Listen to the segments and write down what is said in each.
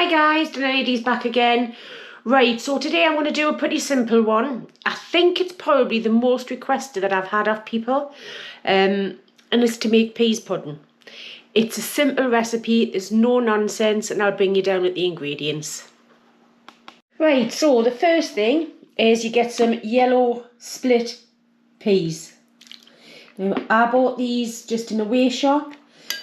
Hi guys, the lady's back again. Right, so today I'm going to do a pretty simple one. I think it's probably the most requested that I've had of people, and it's to make peas pudding. It's a simple recipe, there's no nonsense, and I'll bring you down with the ingredients. Right, so the first thing is you get some yellow split peas. Now, I bought these just in a way shop,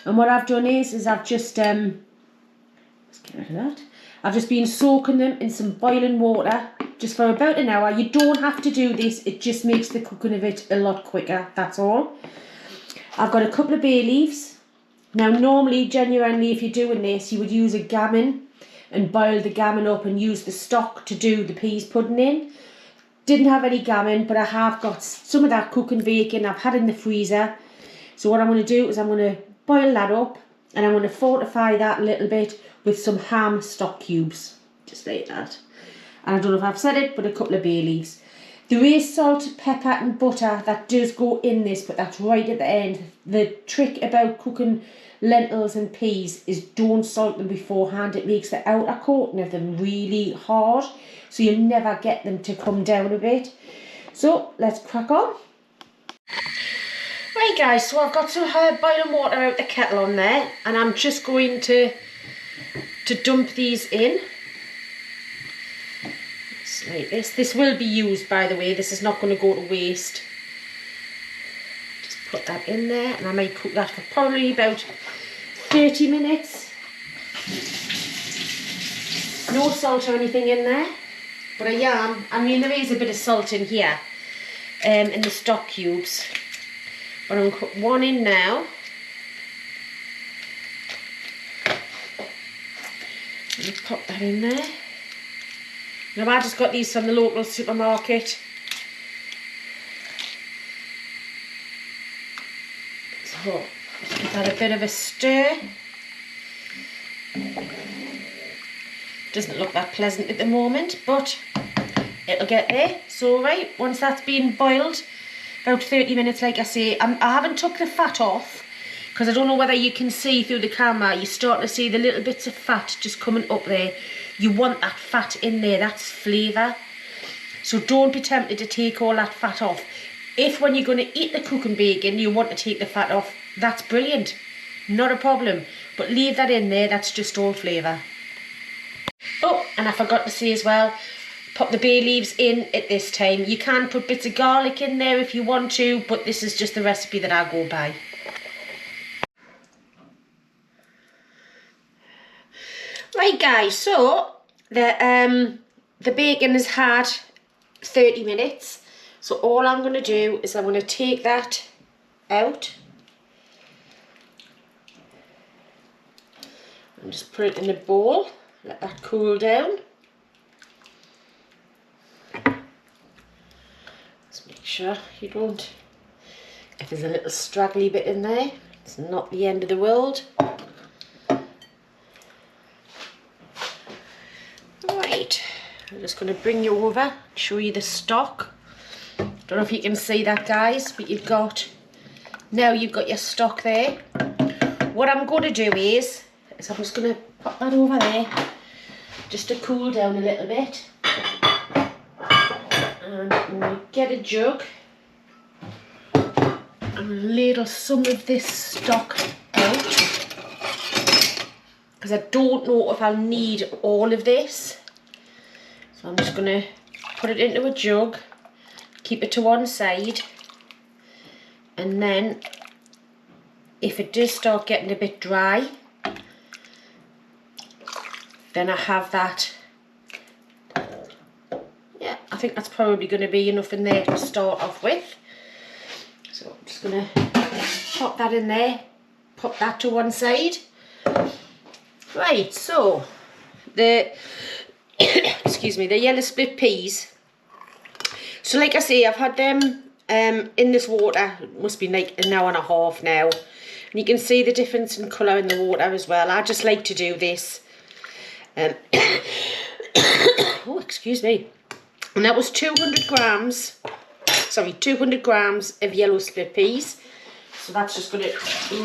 and what I've done is I've just let's get rid of that. I've just been soaking them in some boiling water just for about an hour. You don't have to do this, it just makes the cooking of it a lot quicker, that's all. I've got a couple of bay leaves. Now normally, genuinely, if you're doing this, you would use a gammon and boil the gammon up and use the stock to do the peas pudding in. Didn't have any gammon, but I have got some of that cooking bacon I've had in the freezer. So what I'm going to do is I'm going to boil that up and I'm going to fortify that a little bit with some ham stock cubes, just like that. And I don't know if I've said it, but a couple of bay leaves. There is salt, pepper and butter that does go in this, but that's right at the end. The trick about cooking lentils and peas is don't salt them beforehand. It makes the outer coating of them really hard, so you'll never get them to come down a bit. So let's crack on. Right guys, so I've got some boiling water out the kettle on there, and I'm just going to dump these in. Just like this. This will be used, by the way, this is not going to go to waste. Just put that in there, and I might cook that for probably about 30 minutes. No salt or anything in there, but I mean there is a bit of salt in here, in the stock cubes. But I'm going to put one in now. Let me pop that in there. Now I just got these from the local supermarket. So give that a bit of a stir. Doesn't look that pleasant at the moment, but it'll get there. So right, once that's been boiled, about 30 minutes, like I say, I haven't took the fat off because I don't know whether you can see through the camera. You start to see the little bits of fat just coming up there. You want that fat in there, that's flavour. So don't be tempted to take all that fat off. If when you're going to eat the cooking bacon you want to take the fat off, that's brilliant, not a problem. But leave that in there, that's just all flavour. Oh, and I forgot to say as well, pop the bay leaves in at this time. You can put bits of garlic in there if you want to, but this is just the recipe that I go by. Right guys, so the bacon has had 30 minutes. So all I'm going to do is I'm going to take that out and just put it in a bowl, let that cool down. Make sure you don't, if there's a little straggly bit in there, it's not the end of the world. Right, I'm just going to bring you over, show you the stock. Don't know if you can see that guys, but you've got your stock there. What I'm going to do is I'm just going to pop that over there just to cool down a little bit. And I'm going to get a jug and ladle some of this stock out, because I don't know if I'll need all of this. So I'm just going to put it into a jug, keep it to one side, and then if it does start getting a bit dry, then I have that. Yeah, I think that's probably going to be enough in there to start off with. So I'm just going to pop that in there, pop that to one side. Right, so the excuse me, the yellow split peas. So like I say, I've had them in this water, it must be like an hour and a half now. And you can see the difference in colour in the water as well. I just like to do this. Oh, excuse me. And that was 200 grams of yellow split peas. So that's just going to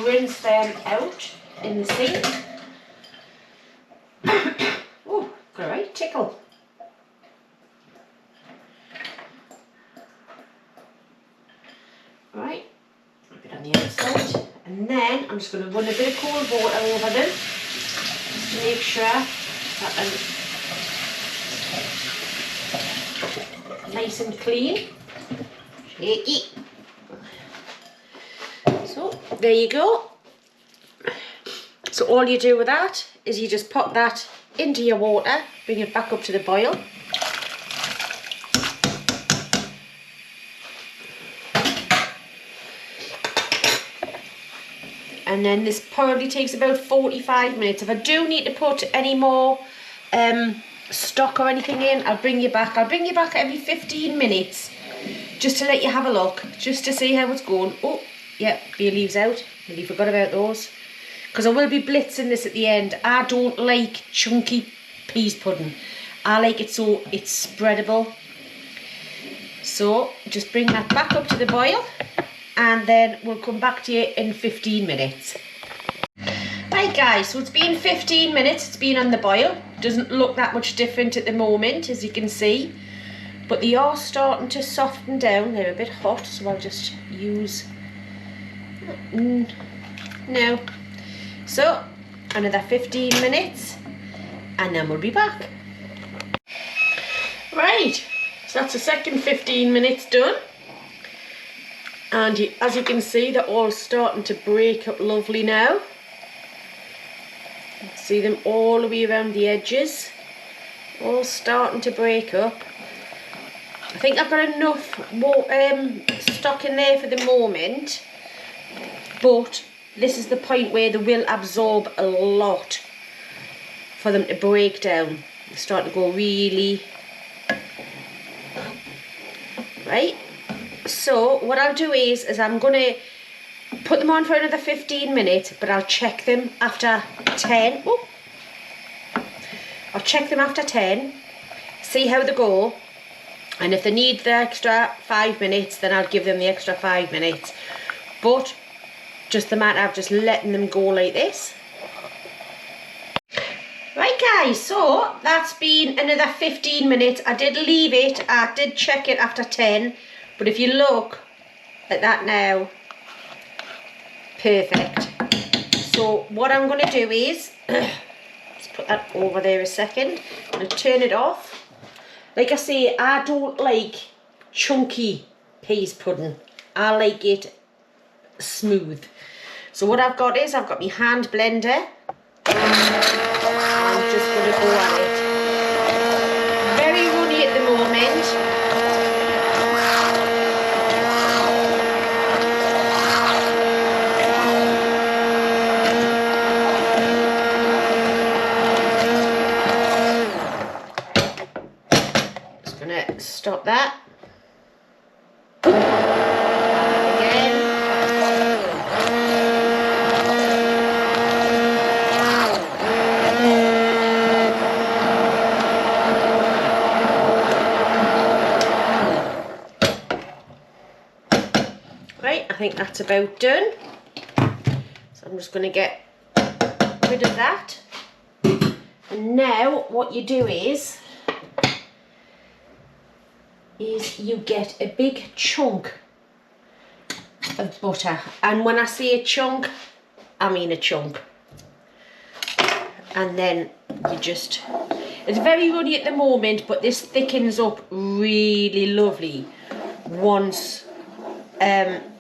rinse them out in the sink. tickle. Right, a bit on the outside, and then I'm just going to run a bit of cold water over them just to make sure that they're nice and clean. Shaky. So there you go. So all you do with that is you just pop that into your water, bring it back up to the boil. And then this probably takes about 45 minutes. If I do need to put any more stock or anything in, I'll bring you back. I'll bring you back every 15 minutes just to let you have a look, just to see how it's going. Oh, yeah, bay leaves out. Nearly forgot about those. Because I will be blitzing this at the end. I don't like chunky peas pudding. I like it so it's spreadable. So just bring that back up to the boil, and then we'll come back to you in 15 minutes. Right guys, so it's been 15 minutes, it's been on the boil. Doesn't look that much different at the moment, as you can see. But they are starting to soften down. They're a bit hot, so I'll just use... No. So, another 15 minutes, and then we'll be back. Right, so that's the second 15 minutes done. And as you can see, they're all starting to break up lovely now. See them all the way around the edges, all starting to break up. I think I've got enough stock in there for the moment, but this is the point where they will absorb a lot for them to break down. They start to go really... Right? So what I'll do is I'm going to put them on for another 15 minutes, but I'll check them after 10. Oh. I'll check them after 10, see how they go, and if they need the extra 5 minutes, then I'll give them the extra 5 minutes. But just the matter of just letting them go like this. Right guys, so that's been another 15 minutes. I did leave it, I did check it after 10, but if you look at that now, perfect. So what I'm going to do is, let's put that over there a second, I'm going to turn it off. Like I say, I don't like chunky peas pudding, I like it smooth. So what I've got is, I've got my hand blender. I'm just going to go at it. Very runny at the moment. Just going to stop that. Right, I think that's about done. So I'm just going to get rid of that. And now what you do is you get a big chunk of butter. And when I say a chunk, I mean a chunk. And then you just, it's very runny at the moment, but this thickens up really lovely once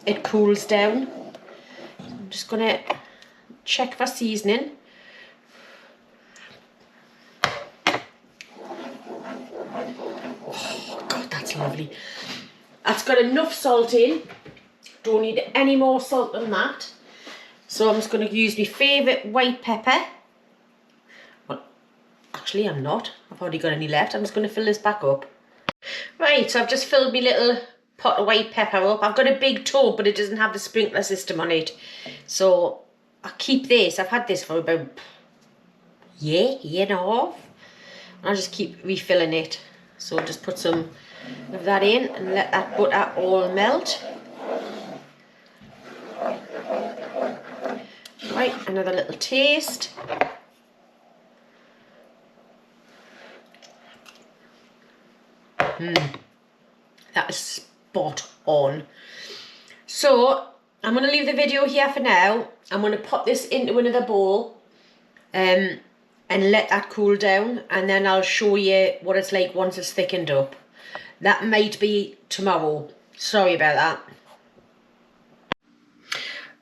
it cools down. I'm just going to check for seasoning. Oh God, that's lovely. That's got enough salt in. Don't need any more salt than that. So I'm just going to use my favourite white pepper. Well, actually I'm not. I've already got any left. I'm just going to fill this back up. Right, so I've just filled my little pot of white pepper up. I've got a big tub, but it doesn't have the sprinkler system on it. So I keep this. I've had this for about year and a half. I'll just keep refilling it. So I'll just put some of that in and let that butter all melt. Right, another little taste. That is spot on. So I'm going to leave the video here for now. I'm going to pop this into another bowl and let that cool down, and then I'll show you what it's like once it's thickened up. That might be tomorrow. Sorry about that.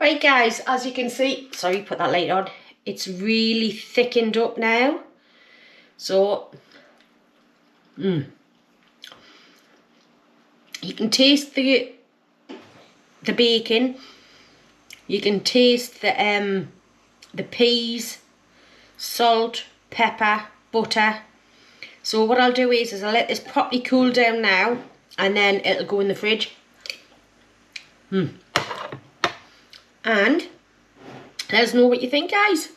Right guys, as you can see, sorry, put that light on. It's really thickened up now. So, you can taste the bacon. You can taste the peas, salt, pepper, butter. So what I'll do is I'll let this properly cool down now, and then it'll go in the fridge. And let us know what you think, guys.